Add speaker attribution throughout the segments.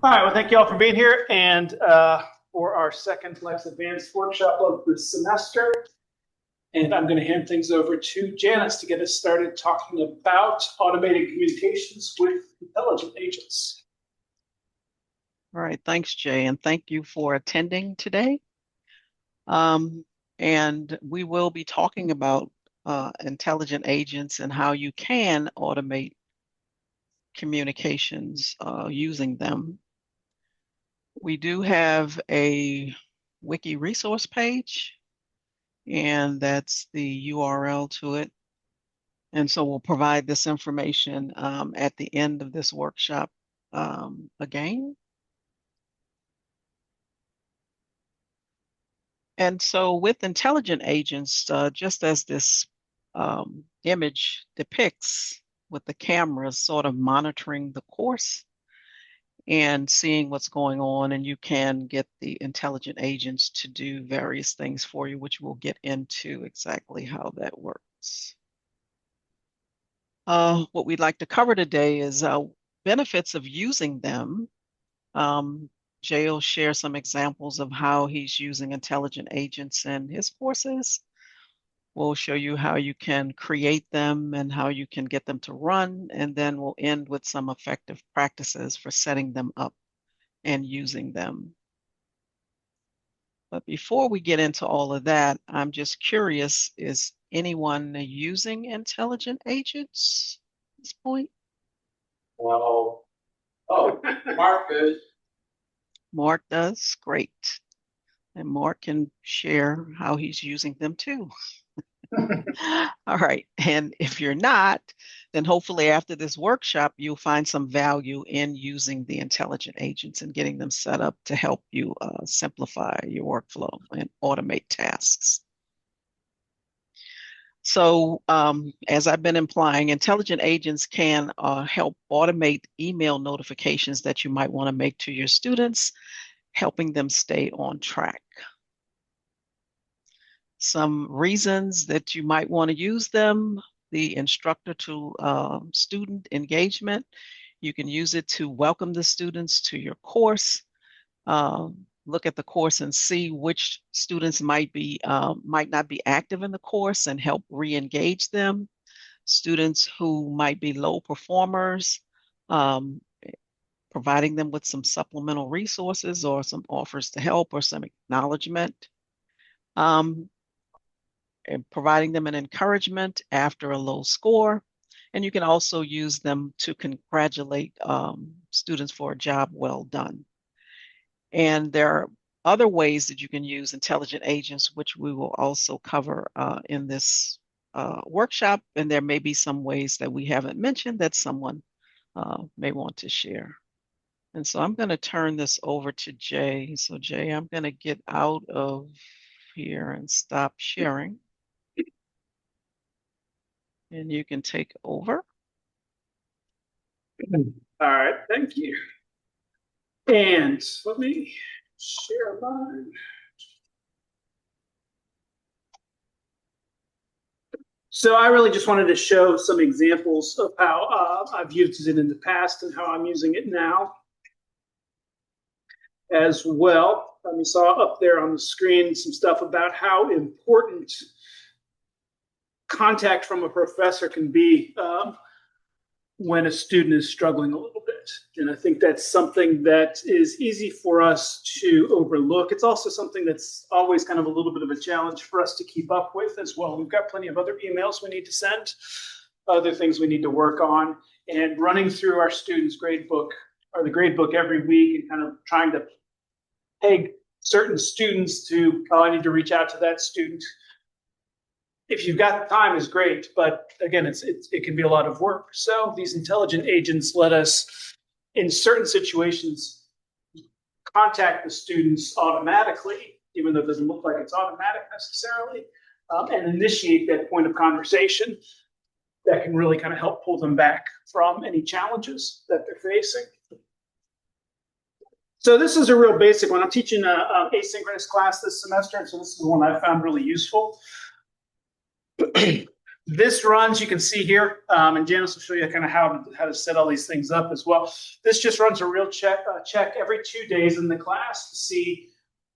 Speaker 1: All right, well, thank you all for being here and for our second Flex Advanced workshop of the semester. And I'm going to hand things over to Janice to get us started talking about automated communications with intelligent agents.
Speaker 2: All right, thanks, Jay, and thank you for attending today. And we will be talking about intelligent agents and how you can automate communications using them. We do have a wiki resource page, and that's the URL to it. And so we'll provide this information at the end of this workshop again. And so with intelligent agents, just as this image depicts, with the cameras sort of monitoring the course and seeing what's going on, and you can get the intelligent agents to do various things for you, which we'll get into exactly how that works. What we'd like to cover today is benefits of using them. Jay will share some examples of how he's using intelligent agents in his courses. We'll show you how you can create them and how you can get them to run, and then we'll end with some effective practices for setting them up and using them. But before we get into all of that, I'm just curious, is anyone using intelligent agents at this point?
Speaker 3: Well, oh, Mark is.
Speaker 2: Mark does, great. And Mark can share how he's using them too. All right, and if you're not, then hopefully after this workshop, you'll find some value in using the intelligent agents and getting them set up to help you simplify your workflow and automate tasks. So as I've been implying, intelligent agents can help automate email notifications that you might want to make to your students, helping them stay on track. Some reasons that you might want to use them: the instructor to student engagement. You can use it to welcome the students to your course, look at the course and see which students might not be active in the course and help re-engage them. Students who might be low performers, providing them with some supplemental resources or some offers to help or some acknowledgement. And providing them an encouragement after a low score. And you can also use them to congratulate students for a job well done. And there are other ways that you can use intelligent agents, which we will also cover in this workshop. And there may be some ways that we haven't mentioned that someone may want to share. And so I'm going to turn this over to Jay. So Jay, I'm going to get out of here and stop sharing. And you can take over.
Speaker 1: All right, thank you. And let me share mine. So I really just wanted to show some examples of how I've used it in the past and how I'm using it now as well. You saw up there on the screen some stuff about how important contact from a professor can be when a student is struggling a little bit. And I think that's something that is easy for us to overlook. It's also something that's always kind of a little bit of a challenge for us to keep up with as well. We've got plenty of other emails we need to send, other things we need to work on, and running through our students' gradebook or the gradebook every week and kind of trying to peg certain students to, oh, I need to reach out to that student. If you've got the time, is great, but again, it can be a lot of work. So these intelligent agents let us, in certain situations, contact the students automatically, even though it doesn't look like it's automatic necessarily, and initiate that point of conversation that can really kind of help pull them back from any challenges that they're facing. So this is a real basic one. I'm teaching an asynchronous class this semester, and so this is the one I found really useful. This runs, you can see here, and Janice will show you kind of how to set all these things up as well. This just runs a real check every 2 days in the class to see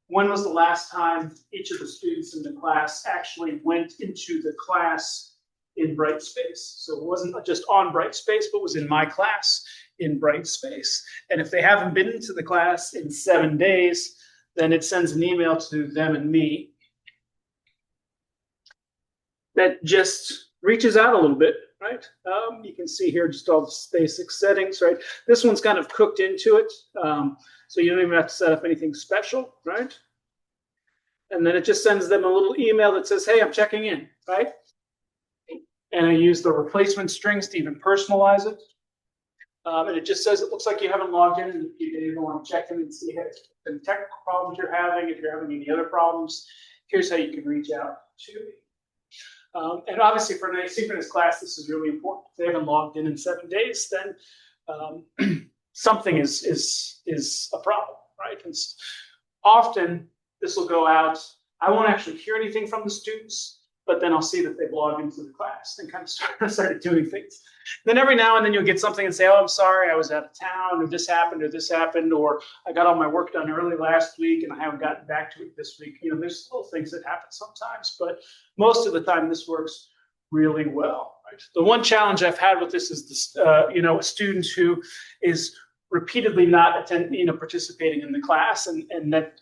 Speaker 1: when was the last time each of the students in the class actually went into the class in Brightspace. So it wasn't just on Brightspace, but was in my class in Brightspace. And if they haven't been into the class in 7 days, then it sends an email to them and me that just reaches out a little bit, right? You can see here just all the basic settings, right? This one's kind of cooked into it, so you don't even have to set up anything special, right? And then it just sends them a little email that says, hey, I'm checking in, right? And I use the replacement strings to even personalize it. And it just says, it looks like you haven't logged in in a few days. You want to check in and see the technical problems you're having. If you're having any other problems, here's how you can reach out to me. And obviously for an asynchronous class, this is really important. If they haven't logged in 7 days, then something is a problem, right? And often this will go out. I won't actually hear anything from the students, but then I'll see that they've logged into the class and kind of started doing things. Then every now and then you'll get something and say, oh, I'm sorry, I was out of town, or this happened, or I got all my work done early last week and I haven't gotten back to it this week. You know, there's little things that happen sometimes, but most of the time this works really well. Right? The one challenge I've had with this is this, a student who is repeatedly not participating in the class, and that,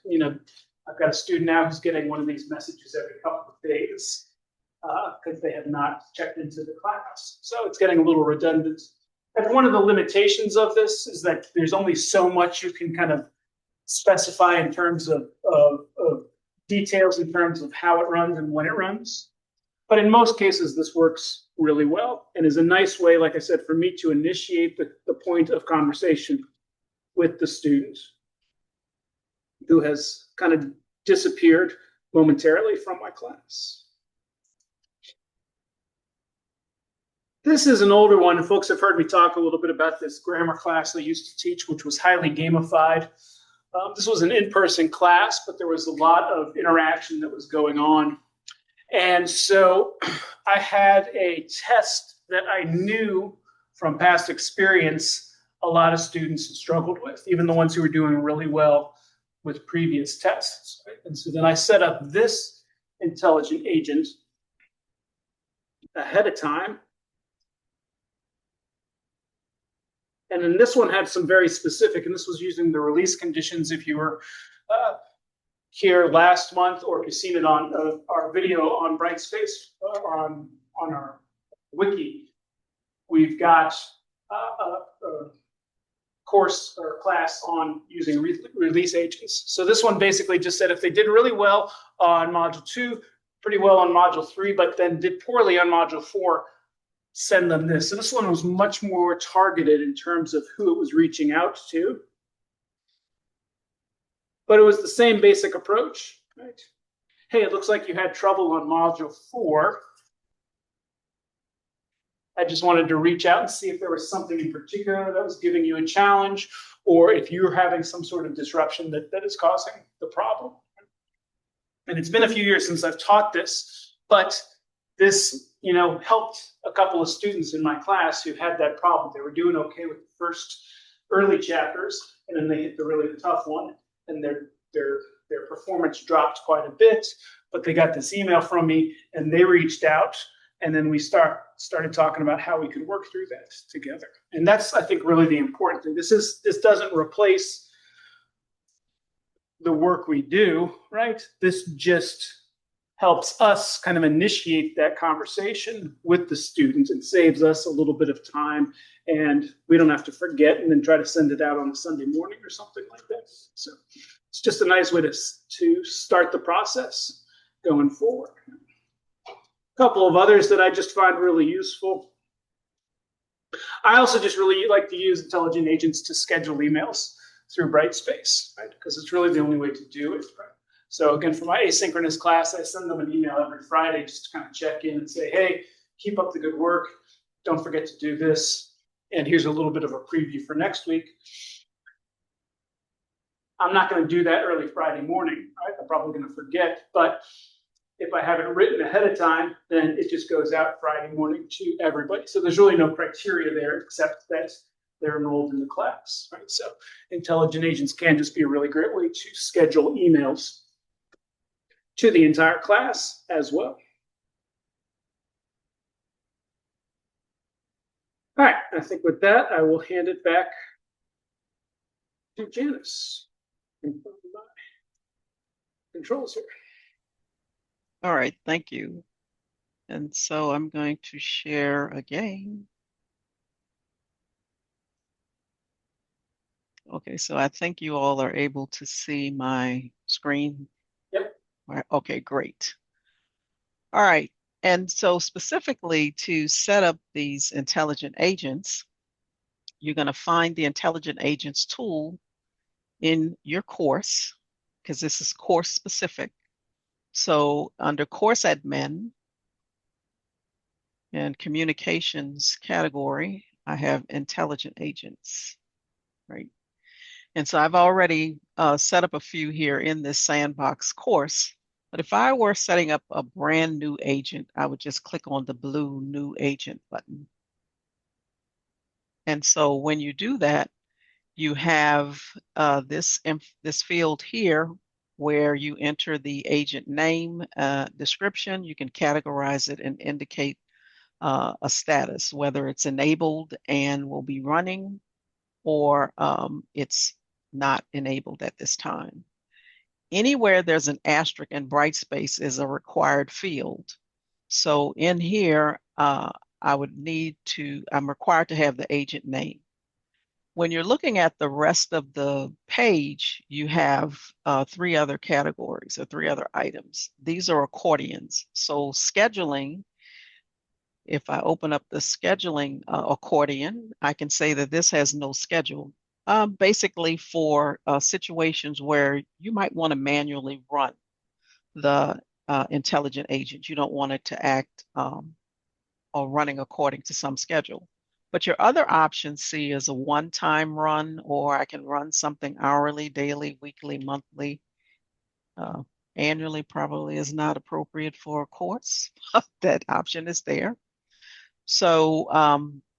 Speaker 1: I've got a student now who's getting one of these messages every couple of days because they have not checked into the class. So it's getting a little redundant. And one of the limitations of this is that there's only so much you can kind of specify in terms of details, in terms of how it runs and when it runs. But in most cases, this works really well and is a nice way, like I said, for me to initiate the point of conversation with the student who has kind of disappeared momentarily from my class. This is an older one. Folks have heard me talk a little bit about this grammar class I used to teach, which was highly gamified. This was an in-person class, but there was a lot of interaction that was going on. And so I had a test that I knew from past experience a lot of students struggled with, even the ones who were doing really well with previous tests. Right? And so then I set up this intelligent agent ahead of time. And then this one had some very specific, and this was using the release conditions. If you were here last month, or if you've seen it on our video on Brightspace, on our wiki, we've got a course or class on using release agents. So this one basically just said if they did really well on module 2, pretty well on module 3, but then did poorly on module 4, send them this. So this one was much more targeted in terms of who it was reaching out to. But it was the same basic approach, right? Hey, it looks like you had trouble on module 4. I just wanted to reach out and see if there was something in particular that was giving you a challenge, or if you're having some sort of disruption that is causing the problem. And it's been a few years since I've taught this, but this, helped a couple of students in my class who had that problem. They were doing okay with the first early chapters, and then they hit the really tough one, and their performance dropped quite a bit. But they got this email from me, and they reached out, and then we started talking about how we could work through that together. And that's, I think, really the important thing. This doesn't replace the work we do, right? This just helps us kind of initiate that conversation with the students and saves us a little bit of time, and we don't have to forget and then try to send it out on a Sunday morning or something like that. So it's just a nice way to start the process going forward. A couple of others that I just find really useful. I also just really like to use intelligent agents to schedule emails through Brightspace, right? Because it's really the only way to do it, right? So again, for my asynchronous class, I send them an email every Friday just to kind of check in and say, hey, keep up the good work. Don't forget to do this. And here's a little bit of a preview for next week. I'm not going to do that early Friday morning, right? I'm probably going to forget, but If I have it written ahead of time, then it just goes out Friday morning to everybody. So there's really no criteria there except that they're enrolled in the class, right? So intelligent agents can just be a really great way to schedule emails to the entire class as well. All right, I think with that, I will hand it back to Janice. Controls here.
Speaker 2: All right, thank you. And so I'm going to share again. Okay, so I think you all are able to see my screen.
Speaker 1: Yep.
Speaker 2: All right, okay, great. All right, and so specifically to set up these intelligent agents, you're going to find the intelligent agents tool in your course, because this is course specific. So under course admin and communications category, I have intelligent agents, right? And so I've already set up a few here in this sandbox course. But if I were setting up a brand new agent, I would just click on the blue new agent button. And so when you do that, you have this field here where you enter the agent name, description. You can categorize it and indicate a status, whether it's enabled and will be running, or it's not enabled at this time. Anywhere there's an asterisk in Brightspace is a required field. So in here, I'm required to have the agent name. When you're looking at the rest of the page, you have three other categories or three other items. These are accordions. So scheduling, if I open up the scheduling accordion, I can say that this has no schedule. Basically for situations where you might want to manually run the intelligent agent. You don't want it to act or running according to some schedule. But your other option, C, is a one-time run, or I can run something hourly, daily, weekly, monthly. Annually probably is not appropriate for a course. That option is there. So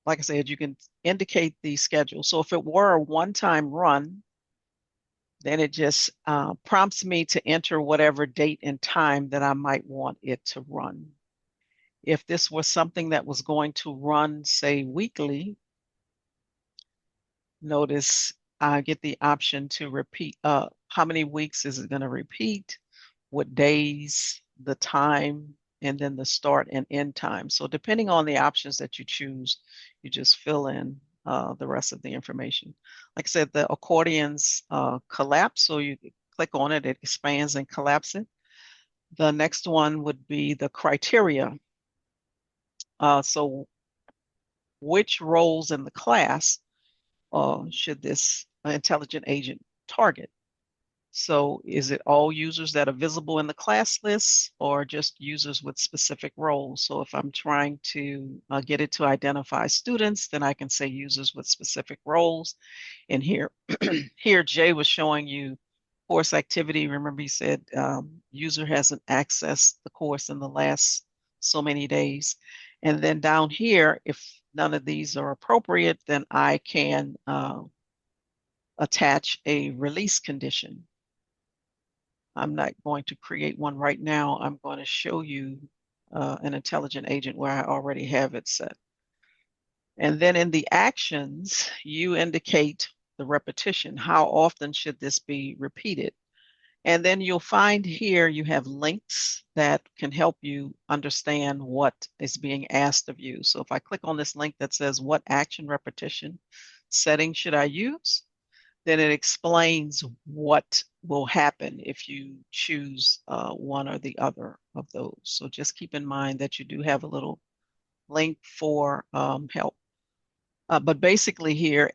Speaker 2: like I said, you can indicate the schedule. So if it were a one-time run, then it just prompts me to enter whatever date and time that I might want it to run. If this was something that was going to run, say, weekly, notice I get the option to repeat. How many weeks is it going to repeat? What days, the time, and then the start and end time. So depending on the options that you choose, you just fill in the rest of the information. Like I said, the accordions collapse, so you click on it, it expands and collapses it. The next one would be the criteria. So which roles in the class should this intelligent agent target? So is it all users that are visible in the class list, or just users with specific roles? So if I'm trying to get it to identify students, then I can say users with specific roles. And here, here Jay was showing you course activity. Remember he said user hasn't accessed the course in the last so many days. And then down here, if none of these are appropriate, then I can attach a release condition. I'm not going to create one right now. I'm going to show you an intelligent agent where I already have it set. And then in the actions, you indicate the repetition. How often should this be repeated? And then you'll find here you have links that can help you understand what is being asked of you. So if I click on this link that says what action repetition setting should I use, then it explains what will happen if you choose one or the other of those. So just keep in mind that you do have a little link for help. But basically here,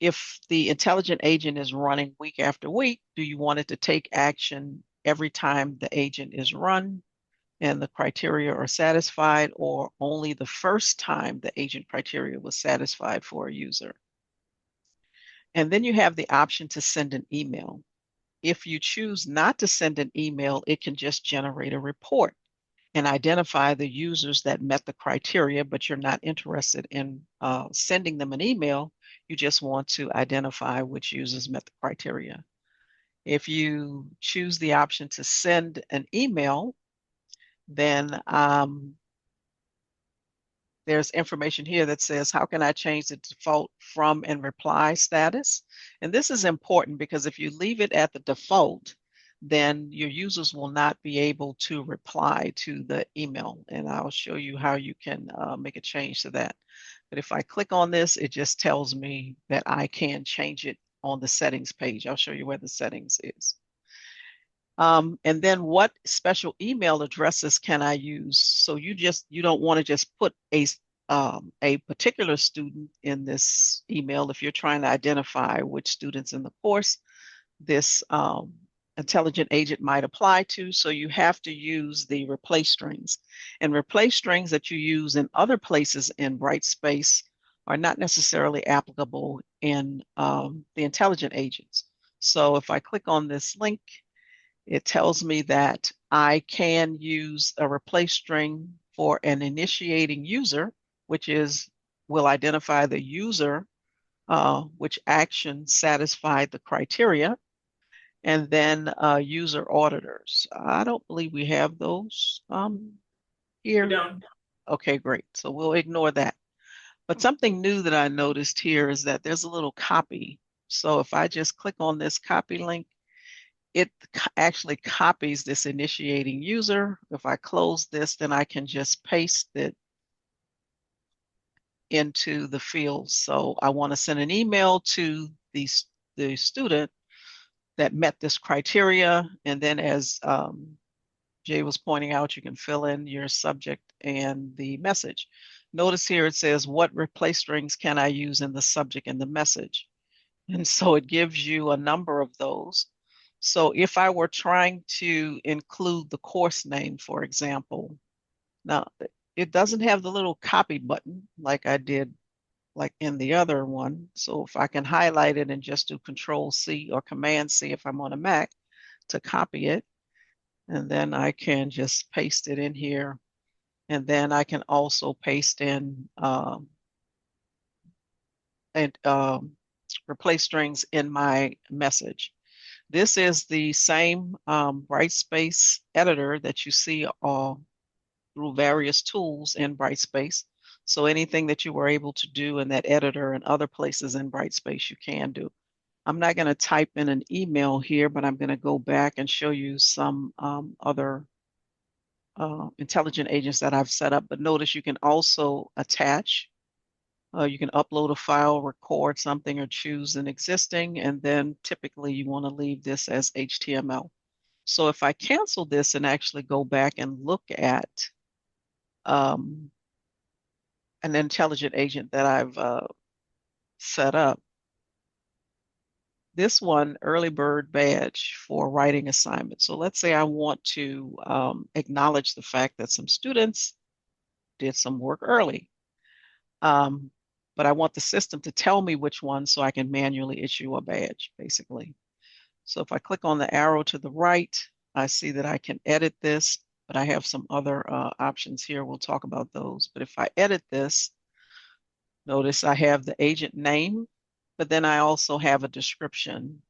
Speaker 2: if the intelligent agent is running week after week, do you want it to take action every time the agent is run and the criteria are satisfied, or only the first time the agent criteria was satisfied for a user? And then you have the option to send an email. If you choose not to send an email, it can just generate a report. and identify the users that met the criteria, but you're not interested in sending them an email. You just want to identify which users met the criteria. If you choose the option to send an email, then there's information here that says, how can I change the default from and reply status? And this is important because if you leave it at the default, then your users will not be able to reply to the email. And I'll show you how you can make a change to that. But if I click on this, it just tells me that I can change it on the settings page. I'll show you where the settings is. And then what special email addresses can I use? So you don't want to just put a particular student in this email if you're trying to identify which students in the course this intelligent agent might apply to. So you have to use the replace strings. And replace strings that you use in other places in Brightspace are not necessarily applicable in the intelligent agents. So if I click on this link, it tells me that I can use a replace string for an initiating user, which will identify the user which action satisfied the criteria, and then user auditors. I don't believe we have those here.
Speaker 1: We don't.
Speaker 2: Okay, great. So we'll ignore that. But something new that I noticed here is that there's a little copy. So if I just click on this copy link, it actually copies this initiating user. If I close this, then I can just paste it into the field. So I want to send an email to the student that met this criteria. And then as Jay was pointing out, you can fill in your subject and the message. Notice here it says, what replace strings can I use in the subject and the message? And so it gives you a number of those. So if I were trying to include the course name, for example, now it doesn't have the little copy button like I did like in the other one. So if I can highlight it and just do Control C or Command C if I'm on a Mac to copy it, and then I can just paste it in here. And then I can also paste in replace strings in my message. This is the same Brightspace editor that you see through various tools in Brightspace. So anything that you were able to do in that editor and other places in Brightspace, you can do. I'm not going to type in an email here, but I'm going to go back and show you some other intelligent agents that I've set up. But notice you can also attach. You can upload a file, record something, or choose an existing, and then typically you want to leave this as HTML. So if I cancel this and actually go back and look at an intelligent agent that I've set up, this one, early bird badge for writing assignments. So let's say I want to acknowledge the fact that some students did some work early. But I want the system to tell me which one so I can manually issue a badge, basically. So if I click on the arrow to the right, I see that I can edit this, but I have some other options here. We'll talk about those. But if I edit this, notice I have the agent name, but then I also have a description.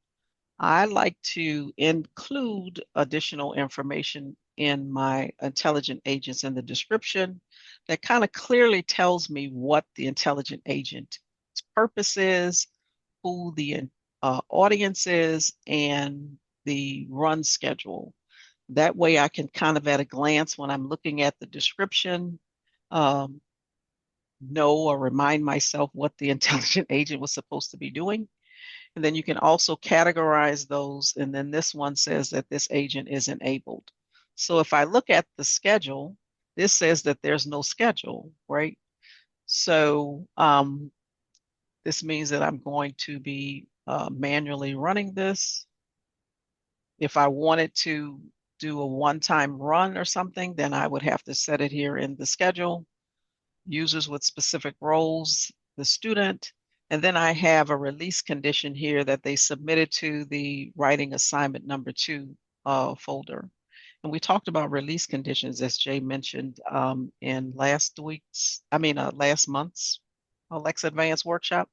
Speaker 2: I like to include additional information in my intelligent agents in the description that kind of clearly tells me what the intelligent agent's purpose is, who the audience is, and the run schedule. That way I can kind of at a glance when I'm looking at the description, know or remind myself what the intelligent agent was supposed to be doing. And then you can also categorize those. And then this one says that this agent is enabled. So if I look at the schedule, this says that there's no schedule, right? So this means that I'm going to be manually running this. If I wanted to do a one-time run or something, then I would have to set it here in the schedule. Users with specific roles, the student, and then I have a release condition here that they submitted to the writing assignment number 2 folder. And we talked about release conditions, as Jay mentioned, in last month's Alexa Advanced workshop.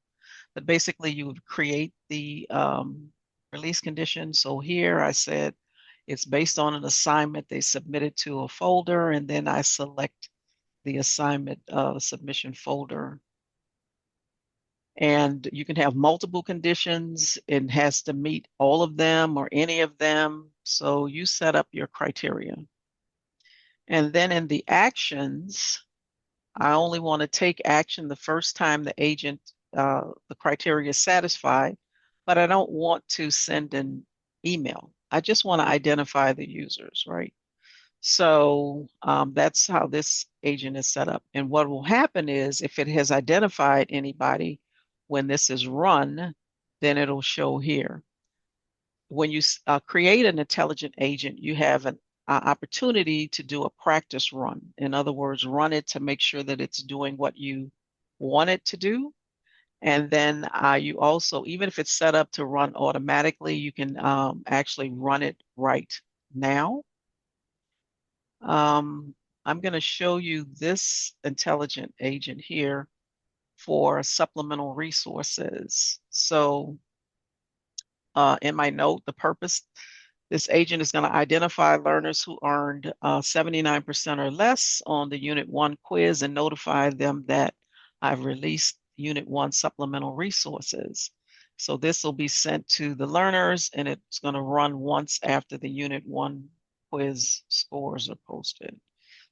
Speaker 2: But basically, you would create the release condition. So here I said it's based on an assignment they submitted to a folder, and then I select the assignment submission folder. And you can have multiple conditions. It has to meet all of them or any of them. So you set up your criteria. And then in the actions, I only want to take action the first time the agent, the criteria is satisfied, but I don't want to send an email. I just want to identify the users, right? So that's how this agent is set up. And what will happen is if it has identified anybody, when this is run, then it'll show here. When you create an intelligent agent, you have an opportunity to do a practice run. In other words, run it to make sure that it's doing what you want it to do. And then you also, even if it's set up to run automatically, you can actually run it right now. I'm going to show you this intelligent agent here for supplemental resources. So in my note, the purpose, this agent is going to identify learners who earned 79% or less on the Unit 1 quiz and notify them that I've released Unit 1 supplemental resources. So this will be sent to the learners, and it's going to run once after the Unit 1 quiz scores are posted.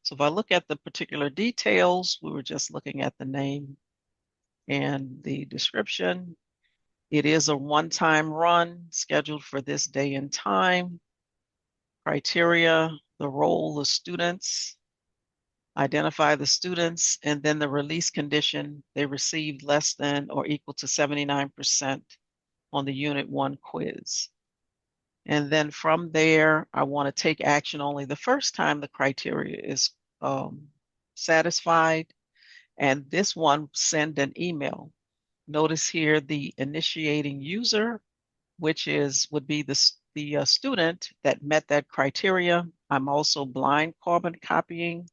Speaker 2: So if I look at the particular details, we were just looking at the name and the description. It is a one-time run scheduled for this day and time. Criteria, the role, the students, identify the students, and then the release condition, they received less than or equal to 79% on the Unit 1 quiz. And then from there, I want to take action only the first time the criteria is satisfied. And this one, send an email. Notice here the initiating user, which would be the student that met that criteria. I'm also blind carbon copying.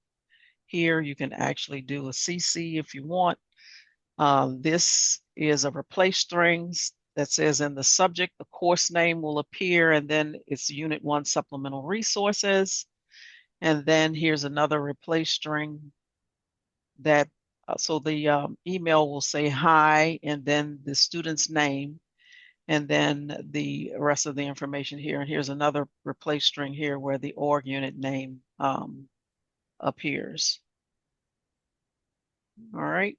Speaker 2: Here you can actually do a CC if you want. This is a replace strings that says in the subject, the course name will appear, and then it's Unit 1 supplemental resources. And then here's another replace string that, so the email will say hi, and then the student's name, and then the rest of the information here. And here's another replace string here where the org unit name appears. All right.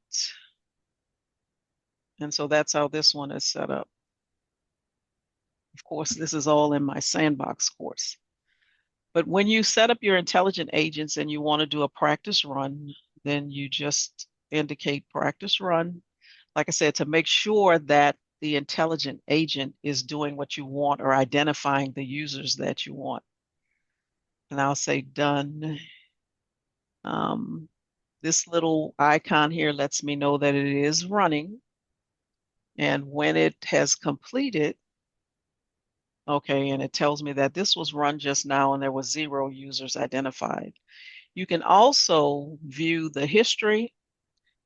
Speaker 2: And so that's how this one is set up. Of course, this is all in my sandbox course. But when you set up your intelligent agents and you want to do a practice run, then you just indicate practice run. Like I said, to make sure that the intelligent agent is doing what you want or identifying the users that you want. And I'll say done. This little icon here lets me know that it is running. And when it has completed, okay, and it tells me that this was run just now and there was 0 users identified. You can also view the history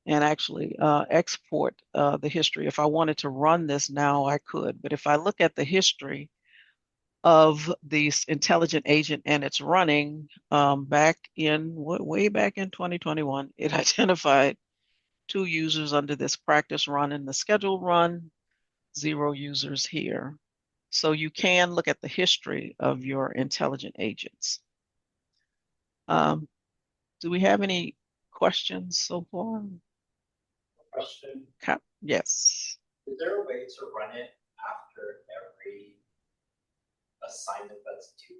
Speaker 2: and actually export the history. If I wanted to run this now, I could. But if I look at the history of this intelligent agent and it's running way back in 2021, it identified 2 users under this practice run and the scheduled run, 0 users here. So you can look at the history of your intelligent agents. Do we have any questions so far?
Speaker 3: Question.
Speaker 2: Yes.
Speaker 3: Is there a way to run it after every assignment that's due?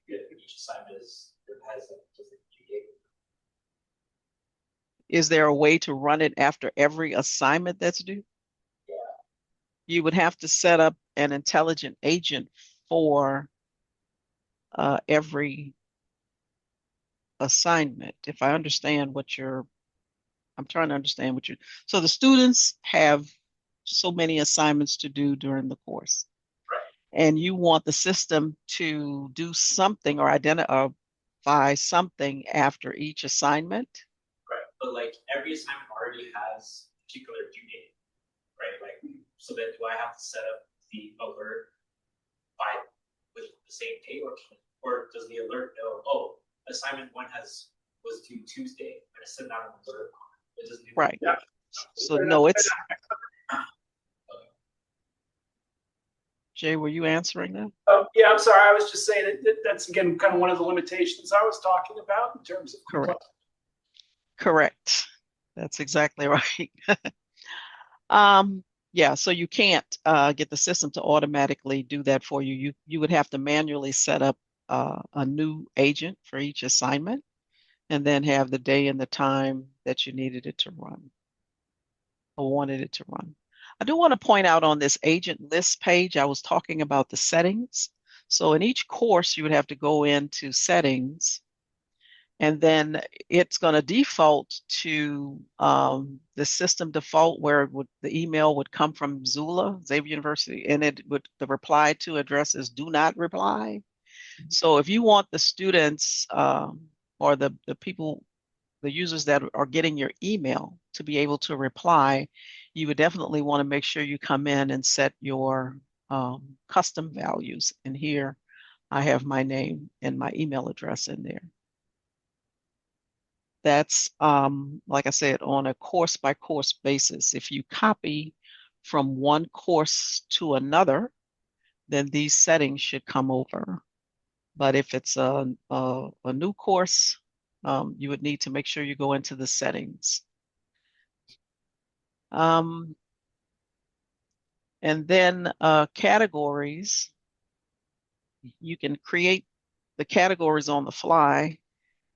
Speaker 3: Each assignment has a different due date.
Speaker 2: Is there a way to run it after every assignment that's due?
Speaker 3: Yeah.
Speaker 2: You would have to set up an intelligent agent for every assignment. If I understand what I'm trying to understand what so the students have so many assignments to do during the course.
Speaker 3: Right.
Speaker 2: And you want the system to do something or specify something after each assignment.
Speaker 3: Right, but like every assignment already has a particular due date, right? Like, so then do I have to set up the alert by with the same date, or does the alert know, oh, assignment one was due Tuesday, I'm gonna send out an alert on it. It doesn't do that.
Speaker 2: Right.
Speaker 1: Yeah.
Speaker 2: So no, it's Jay, were you answering that?
Speaker 1: Yeah, I'm sorry. I was just saying that's again kind of one of the limitations I was talking about in terms of
Speaker 2: Correct. Correct. That's exactly right. Yeah, so you can't get the system to automatically do that for you. You would have to manually set up a new agent for each assignment and then have the day and the time that you needed it to run or wanted it to run. I do want to point out on this agent list page, I was talking about the settings. So in each course, you would have to go into settings, and then it's going to default to the system default where the email would come from Zula, Xavier University, and the reply to address is do not reply. So if you want the students or the people, the users that are getting your email to be able to reply, you would definitely want to make sure you come in and set your custom values. And here I have my name and my email address in there. That's, like I said, on a course by course basis. If you copy from one course to another, then these settings should come over. But if it's a new course, you would need to make sure you go into the settings. And then categories, you can create the categories on the fly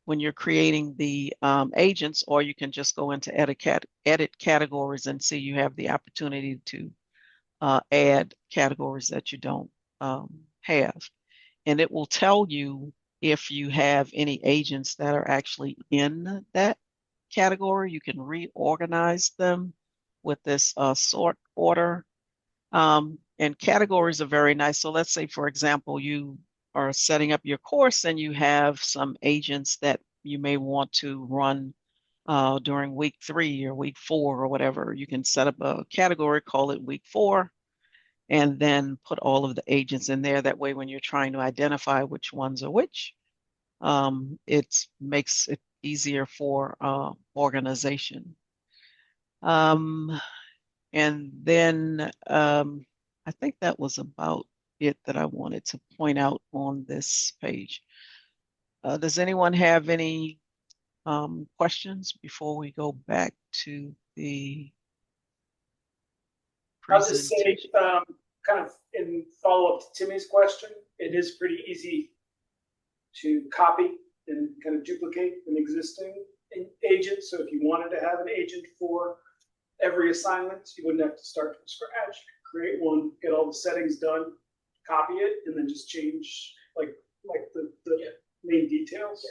Speaker 2: when you're creating the agents, or you can just go into edit categories and see you have the opportunity to add categories that you don't have. And it will tell you if you have any agents that are actually in that category. You can reorganize them with this sort order. And categories are very nice. So let's say, for example, you are setting up your course and you have some agents that you may want to run during week 3 or week 4 or whatever. You can set up a category, call it week 4, and then put all of the agents in there. That way, when you're trying to identify which ones are which, it makes it easier for organization. And then I think that was about it that I wanted to point out on this page. Does anyone have any questions before we go back to the
Speaker 1: I'll just say,
Speaker 2: presentation?
Speaker 1: kind of in follow-up to Timmy's question, it is pretty easy to copy and kind of duplicate an existing agent. So if you wanted to have an agent for every assignment, you wouldn't have to start from scratch. Create one, get all the settings done, copy it, and then just change like the main details.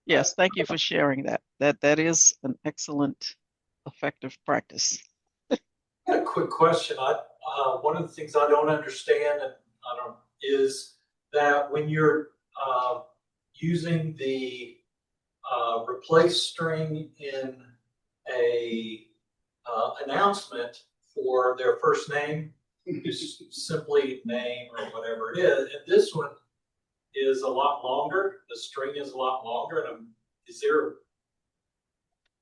Speaker 2: Yes, thank you for sharing that. That is an excellent, effective practice.
Speaker 4: A quick question. One of the things I don't understand is that when you're using the replace string in a announcement for their first name, just simply name or whatever it is, and this one is a lot longer. The string is a lot longer, and is there a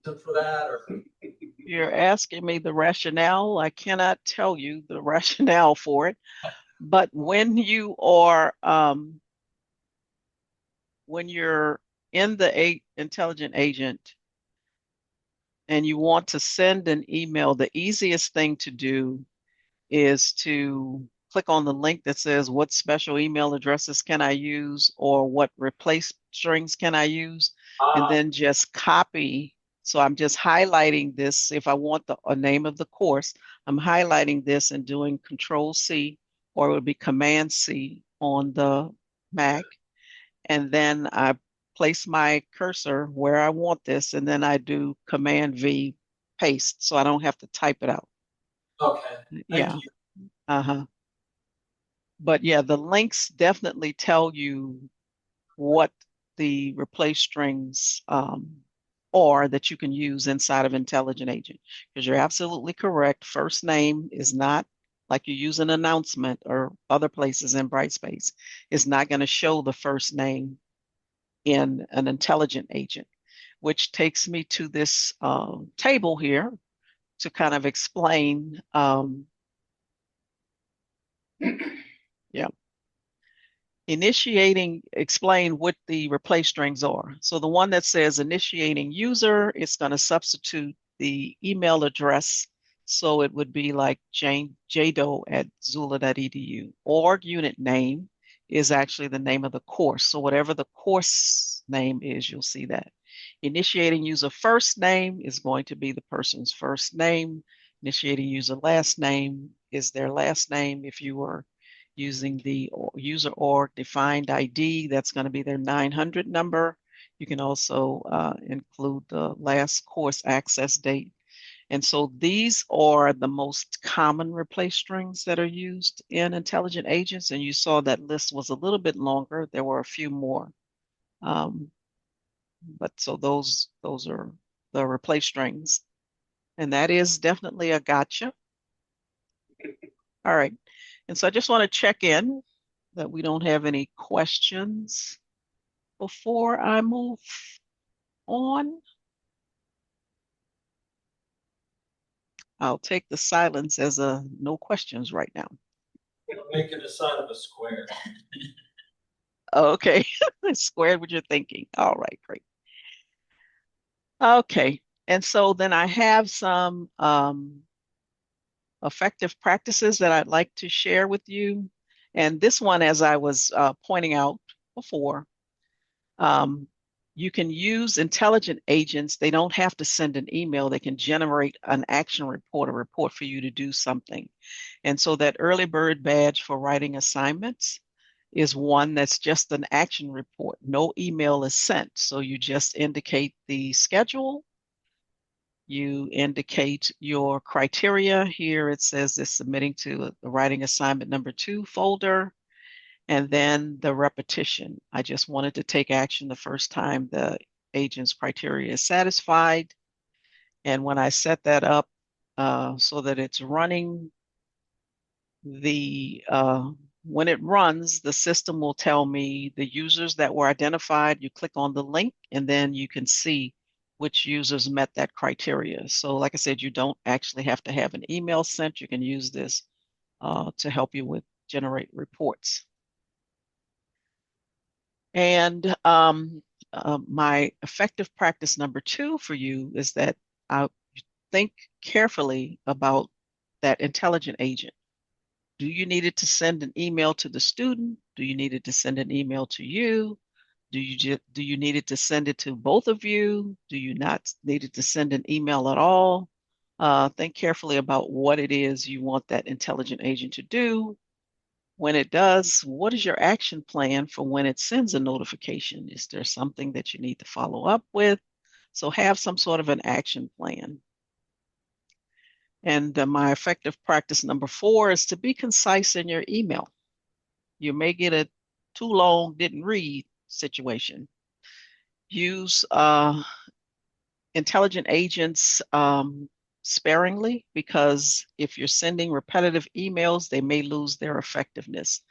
Speaker 4: reason for that, or?
Speaker 2: You're asking me the rationale. I cannot tell you the rationale for it, but when you are when you're in the intelligent agent and you want to send an email, the easiest thing to do is to click on the link that says what special email addresses can I use, or what replace strings can I use, and then just copy. So I'm just highlighting this. If I want the name of the course, I'm highlighting this and doing Control-C, or it would be Command-C on the Mac. And then I place my cursor where I want this, and then I do Command-V, paste, so I don't have to type it out.
Speaker 4: Okay.
Speaker 2: Yeah. But yeah, the links definitely tell you what the replace strings are that you can use inside of Intelligent Agent. Because you're absolutely correct. First name is not like you use an announcement or other places in Brightspace. It's not going to show the first name in an Intelligent Agent, which takes me to this table here to kind of explain, yeah, explain what the replace strings are. So the one that says initiating user, it's going to substitute the email address. So it would be like jdo@zula.edu. Org unit name is actually the name of the course. So whatever the course name is, you'll see that. Initiating user first name is going to be the person's first name. Initiating user last name is their last name. If you were using the user org defined ID, that's going to be their 900 number. You can also include the last course access date. And so these are the most common replace strings that are used in Intelligent Agents. And you saw that list was a little bit longer. There were a few more. But so those are the replace strings. And that is definitely a gotcha. All right. And so I just want to check in that we don't have any questions before I move on. I'll take the silence as a no questions right now.
Speaker 4: Make it a sign of a square.
Speaker 2: Okay, squared what you're thinking. All right, great. Okay, and so then I have some effective practices that I'd like to share with you. And this one, as I was pointing out before, you can use Intelligent Agents. They don't have to send an email. They can generate an action report, a report for you to do something. And so that early bird badge for writing assignments is one that's just an action report. No email is sent. So you just indicate the schedule. You indicate your criteria. Here it says it's submitting to the writing assignment number 2 folder. And then the repetition. I just wanted to take action the first time the agent's criteria is satisfied. And when I set that up so that it's running, when it runs, the system will tell me the users that were identified. You click on the link and then you can see which users met that criteria. So like I said, you don't actually have to have an email sent. You can use this to help you with generate reports. And my effective practice number 2 for you is that I think carefully about that Intelligent Agent. Do you need it to send an email to the student? Do you need it to send an email to you? Do you need it to send it to both of you? Do you not need it to send an email at all? Think carefully about what it is you want that Intelligent Agent to do. When it does, what is your action plan for when it sends a notification? Is there something that you need to follow up with? So have some sort of an action plan. And my effective practice number 4 is to be concise in your email. You may get a too long, didn't read situation. Use Intelligent Agents sparingly, because if you're sending repetitive emails, they may lose their effectiveness.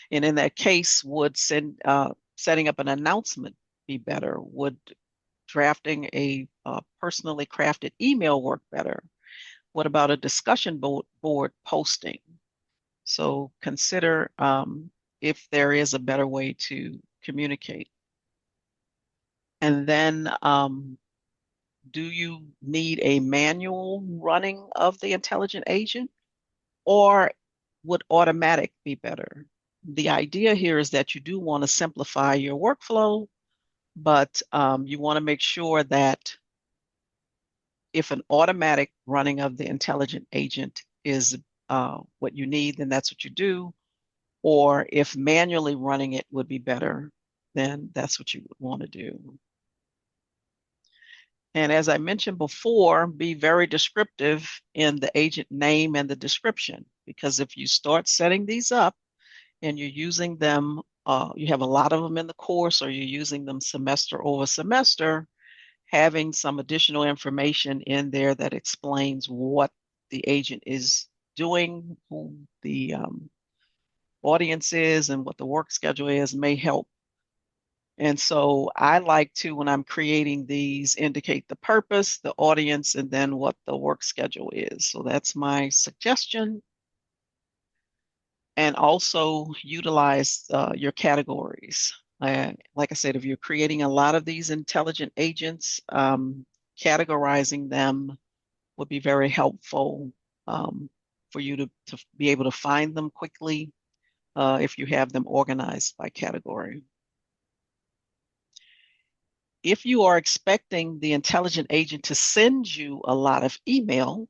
Speaker 2: And in that case, would setting up an announcement be better? Would drafting a personally crafted email work better? What about a discussion board posting? So consider if there is a better way to communicate. And then do you need a manual running of the Intelligent Agent, or would automatic be better? The idea here is that you do want to simplify your workflow, but you want to make sure that if an automatic running of the Intelligent Agent is what you need, then that's what you do. Or if manually running it would be better, then that's what you would want to do. And as I mentioned before, be very descriptive in the agent name and the description, because if you start setting these up and you're using them you have a lot of them in the course or you're using them semester over semester, having some additional information in there that explains what the agent is doing, who the audience is, and what the work schedule is may help. And so I like to, when I'm creating these, indicate the purpose, the audience, and then what the work schedule is. So that's my suggestion. And also utilize your categories. Like I said, if you're creating a lot of these intelligent agents, categorizing them would be very helpful for you to be able to find them quickly if you have them organized by category. If you are expecting the intelligent agent to send you a lot of email,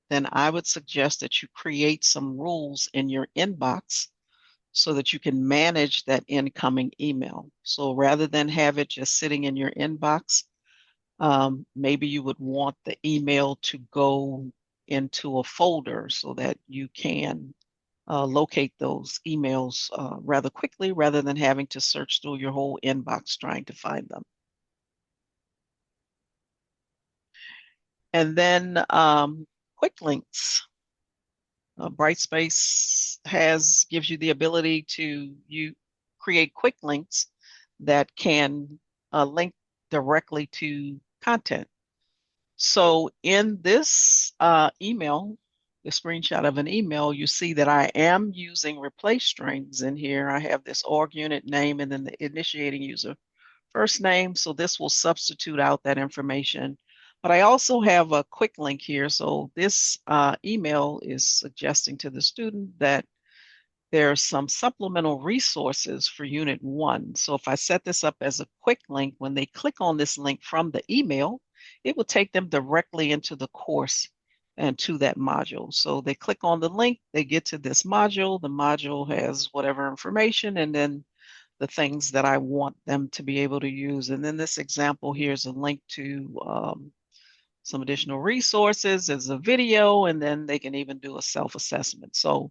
Speaker 2: then I would suggest that you create some rules in your inbox so that you can manage that incoming email. So rather than have it just sitting in your inbox, maybe you would want the email to go into a folder so that you can locate those emails rather quickly rather than having to search through your whole inbox trying to find them. And then quick links. Brightspace gives you the ability to create quick links that can link directly to content. So in this email, the screenshot of an email, you see that I am using replace strings in here. I have this org unit name and then the initiating user first name. So this will substitute out that information. But I also have a quick link here. So this email is suggesting to the student that there are some supplemental resources for Unit 1. So if I set this up as a quick link, when they click on this link from the email, it will take them directly into the course and to that module. So they click on the link, they get to this module. The module has whatever information and then the things that I want them to be able to use. And then this example here is a link to some additional resources. There's a video, and then they can even do a self-assessment. So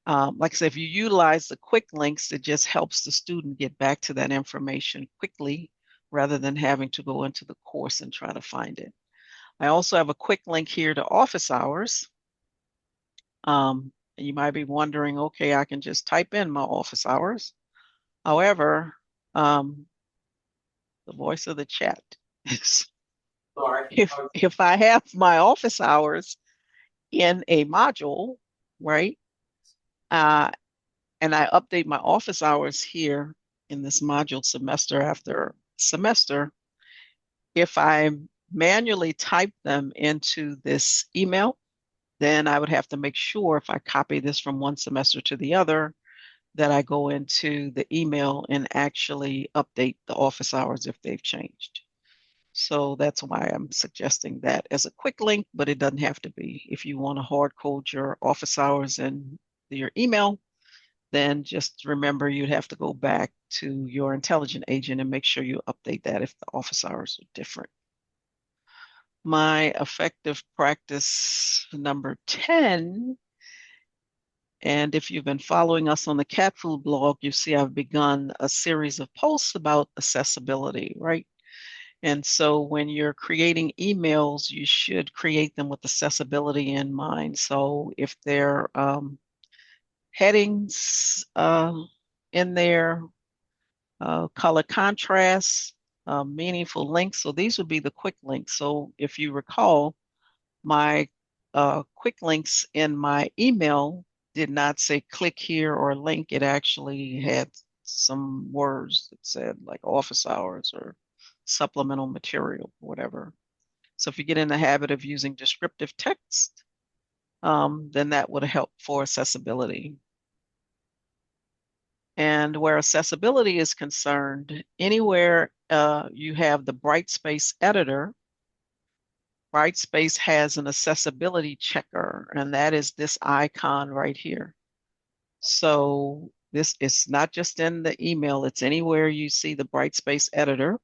Speaker 2: like I said, if you utilize the quick links, it just helps the student get back to that information quickly rather than having to go into the course and try to find it. I also have a quick link here to office hours. You might be wondering, okay, I can just type in my office hours. However, the voice of the chat is if I have my office hours in a module, right? And I update my office hours here in this module semester after semester. If I manually type them into this email, then I would have to make sure if I copy this from one semester to the other, that I go into the email and actually update the office hours if they've changed. So that's why I'm suggesting that as a quick link, but it doesn't have to be. If you want to hard code your office hours in your email, then just remember you'd have to go back to your intelligent agent and make sure you update that if the office hours are different. My effective practice number 10, and if you've been following us on the Cat Food blog, you see I've begun a series of posts about accessibility, right? And so when you're creating emails, you should create them with accessibility in mind. So if they're headings in there, color contrast, meaningful links. So these would be the quick links. So if you recall, my quick links in my email did not say click here or link. It actually had some words that said like office hours or supplemental material, whatever. So if you get in the habit of using descriptive text, then that would help for accessibility. And where accessibility is concerned, anywhere you have the Brightspace editor, Brightspace has an accessibility checker, and that is this icon right here. So this is not just in the email, it's anywhere you see the Brightspace editor.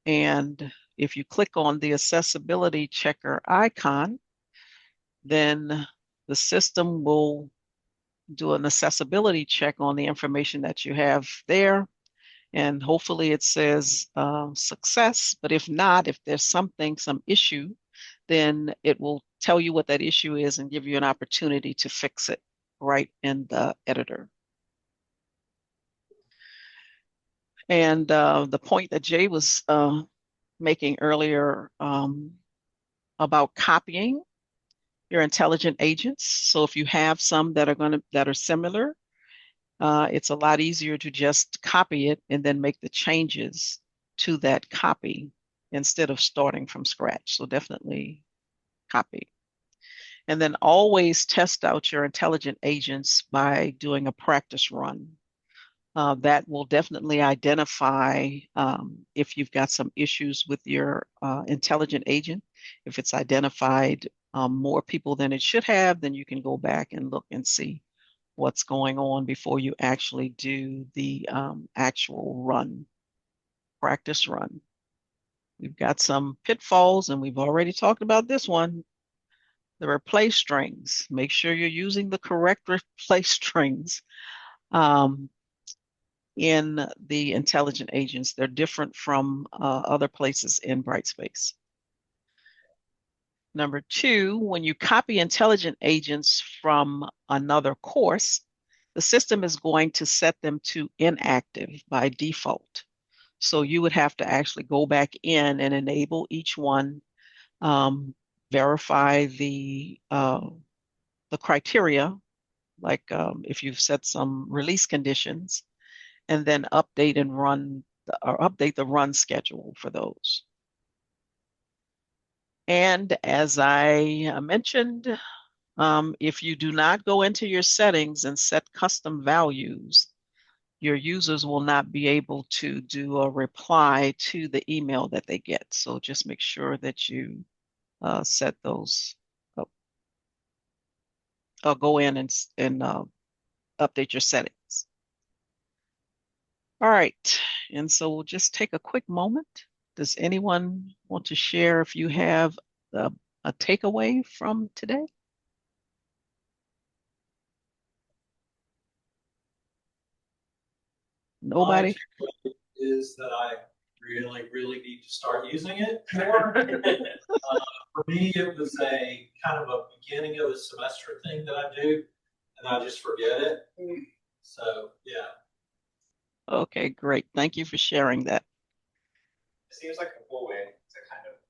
Speaker 2: And if you click on the accessibility checker icon, then the system will do an accessibility check on the information that you have there. And hopefully it says success. But if not, if there's some issue, then it will tell you what that issue is and give you an opportunity to fix it right in the editor. And the point that Jay was making earlier about copying your intelligent agents. So if you have some that are similar, it's a lot easier to just copy it and then make the changes to that copy instead of starting from scratch. So definitely copy. And then always test out your intelligent agents by doing a practice run. That will definitely identify if you've got some issues with your intelligent agent. If it's identified more people than it should have, then you can go back and look and see what's going on before you actually do the actual run, practice run. We've got some pitfalls, and we've already talked about this one. The replace strings. Make sure you're using the correct replace strings in the intelligent agents. They're different from other places in Brightspace. Number two, when you copy intelligent agents from another course, the system is going to set them to inactive by default. So you would have to actually go back in and enable each one, verify the criteria, like if you've set some release conditions, and then update and run or update the run schedule for those. And as I mentioned, if you do not go into your settings and set custom values, your users will not be able to do a reply to the email that they get. So just make sure that you set those up. Or go in and update your settings. All right, and so we'll just take a quick moment. Does anyone want to share if you have a takeaway from today? Nobody?
Speaker 4: My takeaway is that I really need to start using it more. For me, it was a kind of a beginning of the semester thing that I do, and I just forget it. So, yeah.
Speaker 2: Okay, great. Thank you for sharing that.
Speaker 3: It seems like a cool way to kind of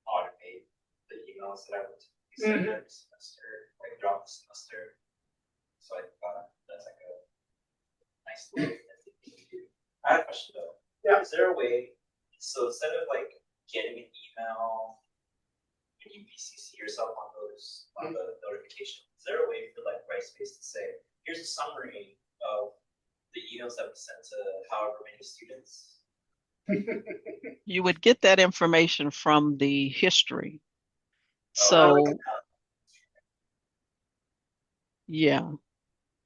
Speaker 3: automate the emails that I would send every semester, like throughout the semester. So I thought that's like a nice thing to do. I have a question though. Yeah. Is there a way, so instead of like getting an email when you BCC yourself on those on the notification, is there a way for like Brightspace to say, here's a summary of the emails that we sent to however many students?
Speaker 2: You would get that information from the history. So, yeah,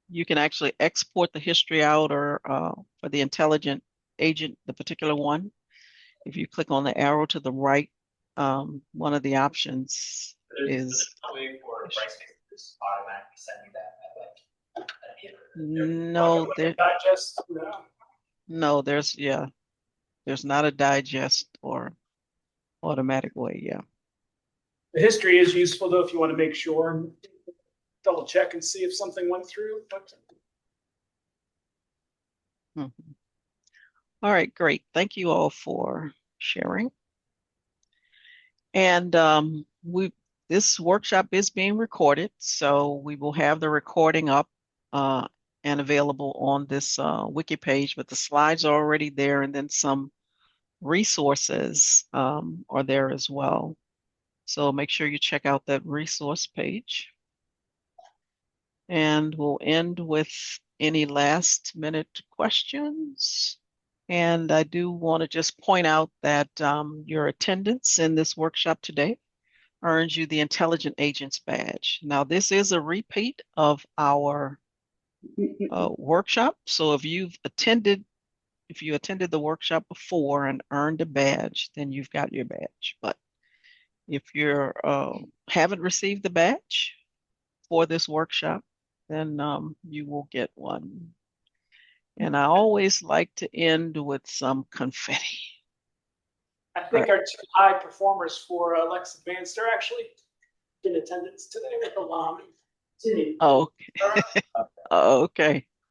Speaker 2: you can actually export the history out, or for the intelligent agent, the particular one. If you click on the arrow to the right, one of the options is
Speaker 3: a way for Brightspace to just automatically send you that at the end of
Speaker 2: no,
Speaker 1: like digest.
Speaker 2: No, there's not a digest or automatic way. Yeah.
Speaker 1: The history is useful though if you want to make sure and double check and see if something went through.
Speaker 2: All right, great. Thank you all for sharing. And this workshop is being recorded, so we will have the recording up and available on this wiki page, but the slides are already there, and then some resources are there as well. So make sure you check out that resource page. And we'll end with any last minute questions. And I do want to just point out that your attendance in this workshop today earns you the Intelligent Agents badge. Now, this is a repeat of our workshop. So if you attended the workshop before and earned a badge, then you've got your badge. But if you haven't received the badge for this workshop, then you will get one. And I always like to end with some confetti.
Speaker 1: I think our two high performers for Lex Advanced are actually in attendance today with Alami.
Speaker 2: Oh, okay.